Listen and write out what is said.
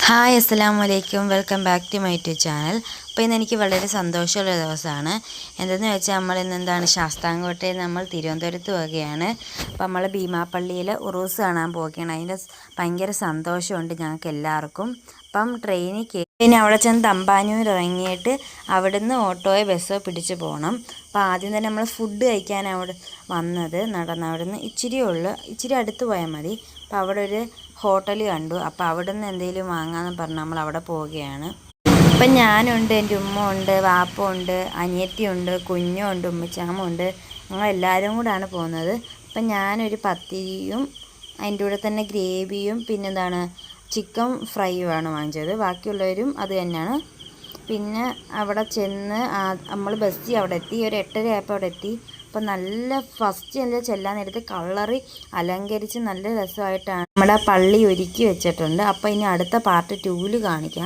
Hi അസ്സലാമു അലൈക്കും. Welcome back to my YouTube channel. അപ്പോൾ ഇന്ന് എനിക്ക് വളരെ സന്തോഷമുള്ള ദിവസമാണ്. എന്തെന്ന് വെച്ചാൽ നമ്മൾ ഇന്നെന്താണ് ശാസ്താംകോട്ടയിൽ നമ്മൾ തിരുവനന്തപുരത്ത് പോവുകയാണ്. അപ്പോൾ നമ്മൾ ഭീമാപ്പള്ളിയിൽ ഉറൂസ് കാണാൻ പോവുകയാണ്. അതിൻ്റെ ഭയങ്കര സന്തോഷമുണ്ട് ഞങ്ങൾക്ക് എല്ലാവർക്കും. അപ്പം ട്രെയിനിൽ കയറി പിന്നെ അവിടെ ചെന്ന് തമ്പാനൂർ ഇറങ്ങിയിട്ട് അവിടുന്ന് ഓട്ടോയോ ബസ്സോ പിടിച്ച് പോകണം. അപ്പോൾ ആദ്യം തന്നെ നമ്മൾ ഫുഡ് കഴിക്കാൻ അവിടെ വന്നത് അവിടുന്ന് ഇച്ചിരി അടുത്ത് പോയാൽ മതി. അപ്പോൾ അവിടെ ഒരു ഹോട്ടൽ കണ്ടു. അപ്പോൾ അവിടെ നിന്ന് എന്തെങ്കിലും വാങ്ങാമെന്ന് പറഞ്ഞ് നമ്മൾ അവിടെ പോവുകയാണ്. അപ്പം ഞാനുണ്ട്, എൻ്റെ ഉമ്മ ഉണ്ട്, വാപ്പ ഉണ്ട്, അനിയത്തിയുണ്ട്, കുഞ്ഞുണ്ട്, ഉമ്മച്ചാമ്മുണ്ട്. ഞങ്ങളെല്ലാവരും കൂടാണ് പോകുന്നത്. അപ്പം ഞാനൊരു പത്തിരിയും അതിൻ്റെ കൂടെ തന്നെ ഗ്രേവിയും പിന്നെന്താണ് ചിക്കൻ ഫ്രൈയുമാണ് വാങ്ങിച്ചത്. ബാക്കിയുള്ളവരും അത് തന്നെയാണ്. പിന്നെ അവിടെ ചെന്ന് നമ്മൾ ബസ്സിൽ അവിടെ എത്തി. ഒരു 8:30 ആയപ്പോൾ അവിടെ എത്തി. അപ്പം നല്ല ഫസ്റ്റ് ചെല്ലാൻ നേരത്ത് കളറി അലങ്കരിച്ച് നല്ല രസമായിട്ടാണ് നമ്മുടെ പള്ളി ഒരുക്കി വെച്ചിട്ടുണ്ട്. അപ്പോൾ ഇനി അടുത്ത പാർട്ട് 2 കാണിക്കാം.